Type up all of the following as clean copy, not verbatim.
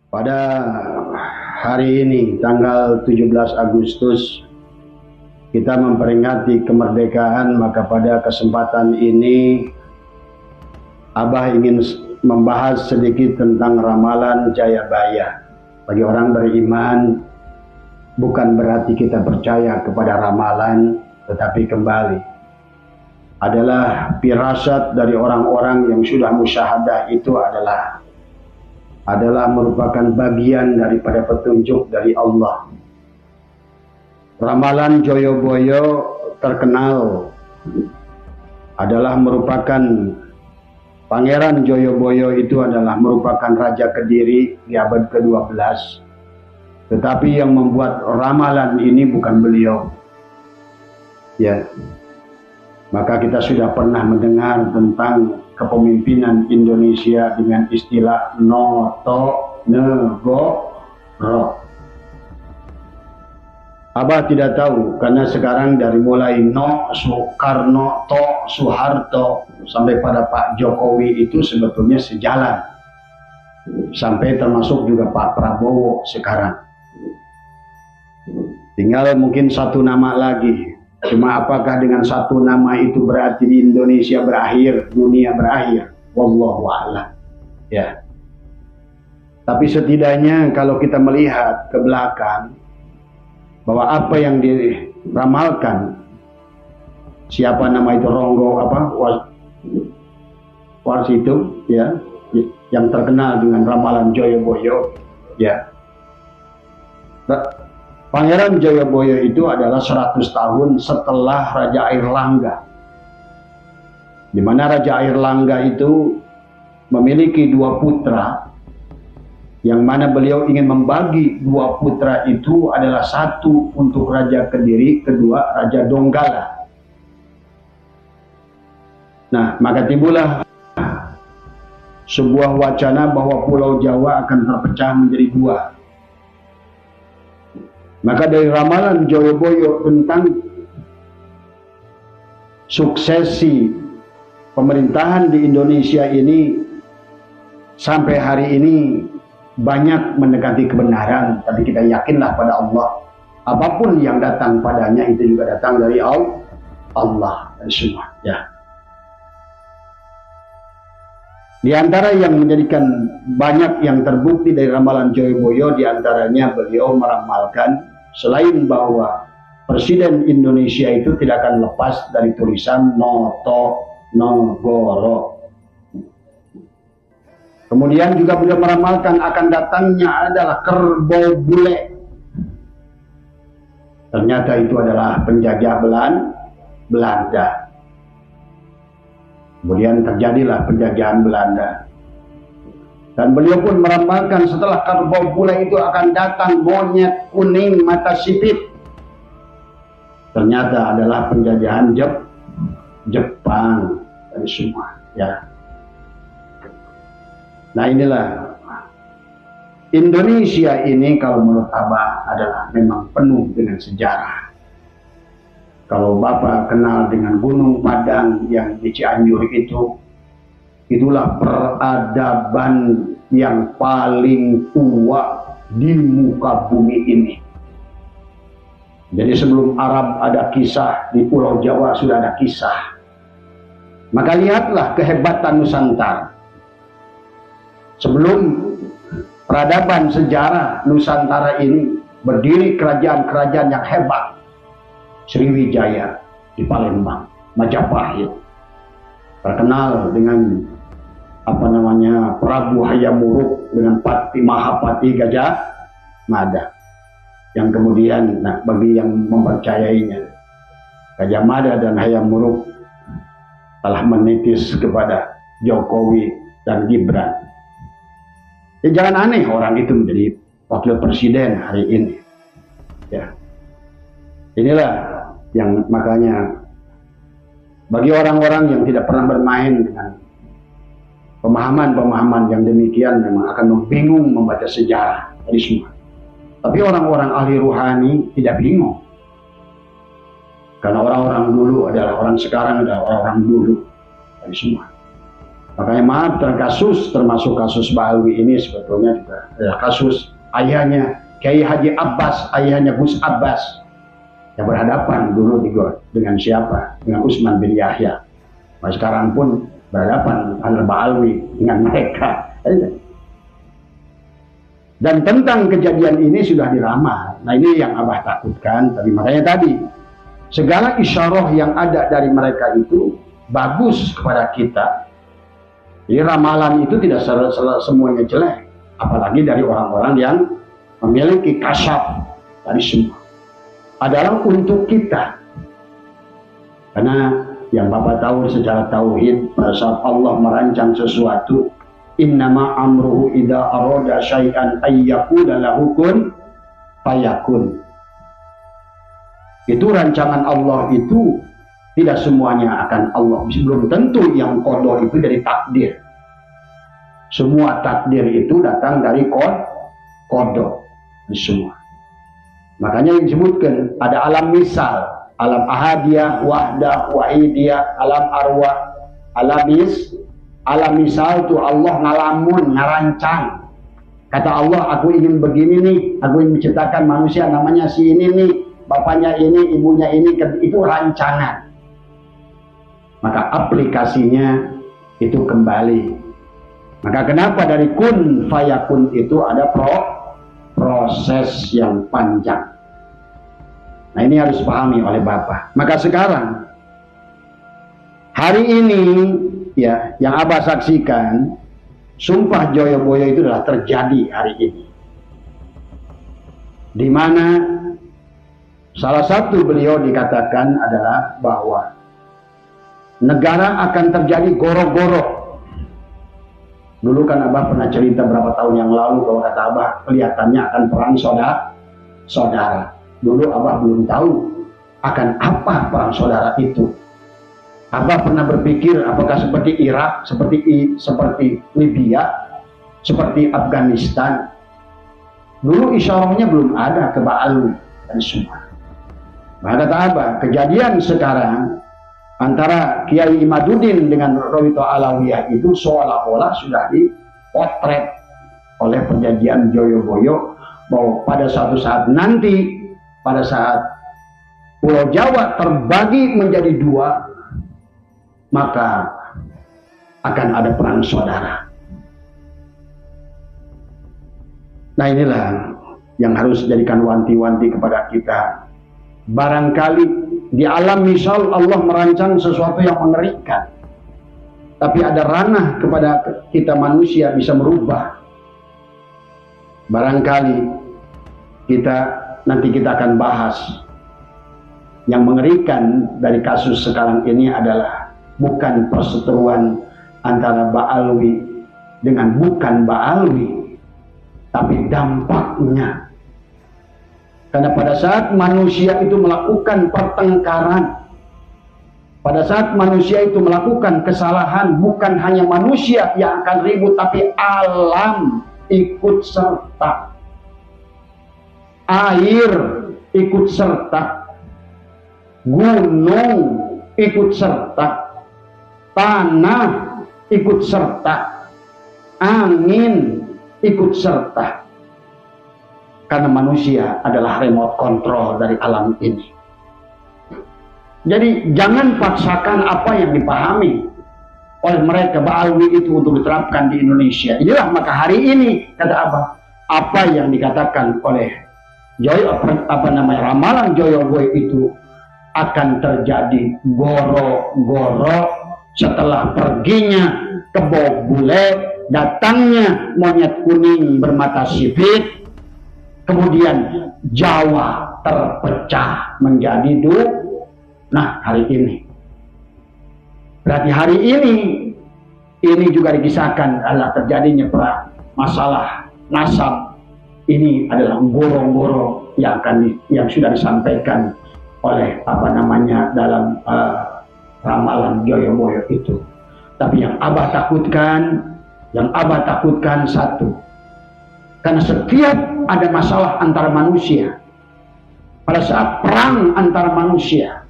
Pada hari ini, tanggal 17 Agustus, kita memperingati kemerdekaan. Maka pada kesempatan ini, Abah ingin membahas sedikit tentang ramalan Jayabaya. Bagi orang beriman, bukan berarti kita percaya kepada ramalan, tetapi kembali adalah firasat dari orang-orang yang sudah musyahadah. Itu adalah merupakan bagian daripada petunjuk dari Allah. Ramalan Joyoboyo terkenal adalah merupakan Pangeran Joyoboyo. Itu adalah merupakan Raja Kediri di abad ke-12. Tetapi yang membuat ramalan ini bukan beliau. Ya. Maka kita sudah pernah mendengar tentang kepemimpinan Indonesia dengan istilah Noto Negoro. Abah tidak tahu, karena sekarang dari mulai Soekarno, Soeharto sampai pada Pak Jokowi itu sebetulnya sejalan, sampai termasuk juga Pak Prabowo sekarang. Tinggal mungkin satu nama lagi. Cuma apakah dengan satu nama itu berarti di Indonesia berakhir, dunia berakhir? Wallahu a'lam. Ya. Tapi setidaknya kalau kita melihat ke belakang, bahwa apa yang diramalkan, siapa nama itu, Ronggo Wars itu, ya, yang terkenal dengan ramalan Joyoboyo, ya. Pangeran Joyoboyo itu adalah 100 tahun setelah Raja Airlangga, di mana Raja Airlangga itu memiliki 2 putra, yang mana beliau ingin membagi 2 putra itu adalah 1 untuk Raja Kediri, kedua Raja Donggala. Nah, maka timbullah sebuah wacana bahwa Pulau Jawa akan terpecah menjadi 2. Maka dari ramalan Joyoboyo tentang suksesi pemerintahan di Indonesia ini sampai hari ini banyak mendekati kebenaran. Tapi kita yakinlah pada Allah, apapun yang datang padanya itu juga datang dari Allah dan semua, ya. Di antara yang menjadikan banyak yang terbukti dari ramalan Joyoboyo, di antaranya beliau meramalkan, selain bahwa Presiden Indonesia itu tidak akan lepas dari tulisan Noto Negoro. Kemudian juga beliau meramalkan akan datangnya adalah kerbau bule. Ternyata itu adalah penjajah Belanda. Kemudian terjadilah penjajahan Belanda. Dan beliau pun meramalkan setelah kerbau bule itu akan datang monyet kuning mata sipit. Ternyata adalah penjajahan Jepang dan semua, ya. Nah, inilah Indonesia ini, kalau menurut Abah adalah memang penuh dengan sejarah. Kalau Bapak kenal dengan Gunung Padang yang di Cianjur itu, itulah peradaban yang paling tua di muka bumi ini. Jadi sebelum Arab ada kisah, di Pulau Jawa sudah ada kisah. Maka lihatlah kehebatan Nusantara. Sebelum peradaban sejarah Nusantara ini berdiri kerajaan-kerajaan yang hebat. Sriwijaya di Palembang, Majapahit, terkenal dengan Prabu Hayam Wuruk dengan Mahapati Gajah Mada, yang kemudian, bagi yang mempercayainya, Gajah Mada dan Hayam Wuruk telah menitis kepada Jokowi dan Gibran. Ya, jangan aneh orang itu menjadi wakil presiden hari ini, ya. Inilah yang makanya bagi orang-orang yang tidak pernah bermain dengan pemahaman-pemahaman yang demikian memang akan membingung membaca sejarah dari semua. Tapi orang-orang ahli ruhani tidak bingung. Karena orang-orang dulu adalah orang sekarang, adalah orang-orang dulu dari semua. Makanya maaf, termasuk kasus Ba'alwi ini sebetulnya juga ya, kasus ayahnya Kiai Haji Abbas, ayahnya Gus Abbas, yang berhadapan dulu dengan siapa? Dengan Utsman bin Yahya. Nah, sekarang pun berhadapan Al-Ba'alwi dengan mereka. Dan tentang kejadian ini sudah diramal. Nah, ini yang Abah takutkan tadi. Makanya tadi segala isyarah yang ada dari mereka itu bagus kepada kita. Jadi ramalan itu tidak semuanya jelek, apalagi dari orang-orang yang memiliki kasyaf dari semua. Adalah untuk kita. Karena yang Bapak tahu secara tauhid, pada saat Allah merancang sesuatu, innama amruhu idza arada syai'an ayyaqula lahu kun fayakun. Itu rancangan Allah itu tidak semuanya akan Allah. Belum tentu yang qada itu dari takdir. Semua takdir itu datang dari qada. Semua. Makanya disebutkan ada alam misal, alam ahadiyah, wahdah, wahidiyah, alam arwah, alam misal itu Allah ngalamun, ngarancang. Kata Allah, aku ingin begini nih, aku ingin menciptakan manusia namanya si ini nih, bapaknya ini, ibunya ini, itu rancangan. Maka aplikasinya itu kembali. Maka kenapa dari kun fayakun itu ada proses yang panjang. Nah, ini harus pahami oleh Bapak. Maka sekarang hari ini ya, yang Abah saksikan, Sumpah Joyoboyo itu adalah terjadi hari ini. Di mana salah satu beliau dikatakan adalah bahwa negara akan terjadi goro-goro. Dulu kan Abah pernah cerita berapa tahun yang lalu bahwa kata Abah kelihatannya akan perang saudara. Dulu Abah belum tahu akan apa perang saudara itu. Abah pernah berpikir apakah seperti Irak, seperti Libya, seperti Afghanistan. Dulu isyarahnya belum ada ke Ba'alwi dan semua. Maka kata Abah, kejadian sekarang antara Kiai Imaduddin dengan Rawito Alawiyah itu seolah-olah sudah dipotret oleh perjanjian Joyoboyo bahwa pada suatu saat nanti, pada saat Pulau Jawa terbagi menjadi dua, maka akan ada perang saudara. Nah, inilah yang harus jadikan wanti-wanti kepada kita. Barangkali di alam misal Allah merancang sesuatu yang mengerikan, tapi ada ranah kepada kita manusia bisa merubah. Barangkali nanti kita akan bahas yang mengerikan dari kasus sekarang ini adalah bukan perseteruan antara Ba'alwi dengan bukan Ba'alwi, tapi dampaknya. Karena pada saat manusia itu melakukan pertengkaran, pada saat manusia itu melakukan kesalahan, bukan hanya manusia yang akan ribut, tapi alam ikut serta. Air ikut serta, gunung ikut serta, tanah ikut serta, angin ikut serta. Karena manusia adalah remote control dari alam ini. Jadi jangan paksakan apa yang dipahami oleh mereka Ba'alwi itu untuk diterapkan di Indonesia. Inilah maka hari ini kata Abah, apa yang dikatakan oleh ramalan Joyoboyo itu akan terjadi goro-goro setelah perginya kebo bule, datangnya monyet kuning bermata sipit. Kemudian Jawa terpecah menjadi dua. Nah, hari ini. Berarti hari ini juga dikisahkan adalah terjadinya perang, masalah nasab. Ini adalah goro-goro yang sudah disampaikan oleh dalam ramalan Joyoboyo itu. Tapi yang Abah takutkan satu. Karena setiap ada masalah antara manusia, pada saat perang antara manusia,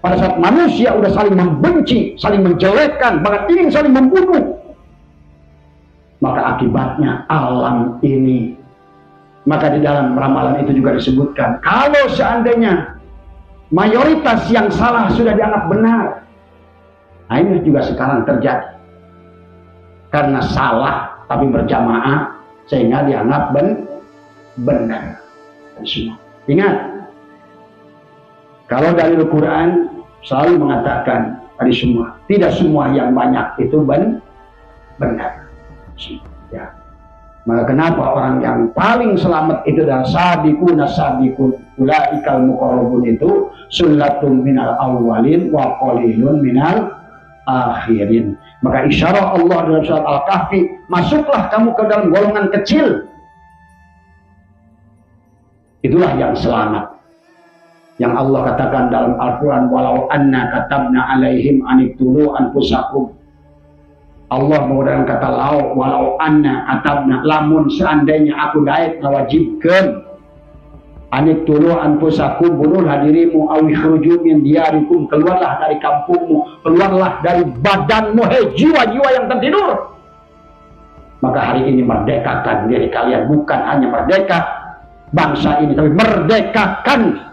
Pada saat manusia udah saling membenci, saling menjelekkan, bahkan ingin saling membunuh, maka akibatnya alam ini. Maka di dalam ramalan itu juga disebutkan, kalau seandainya mayoritas yang salah sudah dianggap benar, nah ini juga sekarang terjadi. Karena salah tapi berjamaah sehingga dianggap benar. Semua. Ingat, kalau dari Al-Quran selalu mengatakan tadi semua, tidak semua yang banyak itu benar. Ya. Maka kenapa orang yang paling selamat itu adalah sabiqun ulaikal muqarrabun, itu sullatum minal awwalin wa qalilun minal akhirin. Maka isyarat Allah dalam surat Al-Kahfi, masuklah kamu ke dalam golongan kecil. Itulah yang selamat. Yang Allah katakan dalam Al-Quran, walau anna katabna alaihim aniktulu anfusakum. Allah menggunakan kata walau anna katabna, lamun seandainya aku daik ngawajibkan aniktulu anfusakum, bunuhlah dirimu, awikhruju min diyarikum, keluarlah dari kampungmu, keluarlah dari badanmu, jiwa-jiwa yang tertidur. Maka hari ini merdekakan diri kalian, bukan hanya merdeka bangsa ini, tapi merdekakan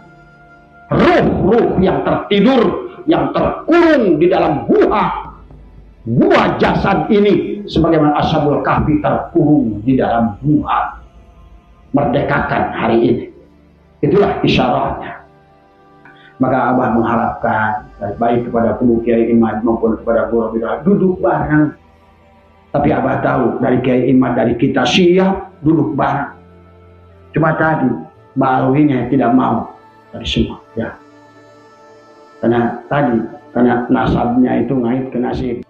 ruh-ruh yang tertidur, yang terkurung di dalam buah jasad ini, sebagaimana Ashabul Kahfi terkurung di dalam buah. Merdekakan hari ini. Itulah isyaratnya. Maka Abah mengharapkan baik kepada Guru Kiai Imad maupun kepada Guru Bidal, duduk bareng. Tapi Abah tahu dari Kiai Imad, dari kita siap duduk bareng. Cuma tadi Baluinya tidak mau dari semua, ya. Karena nasabnya itu ngait ke nasib.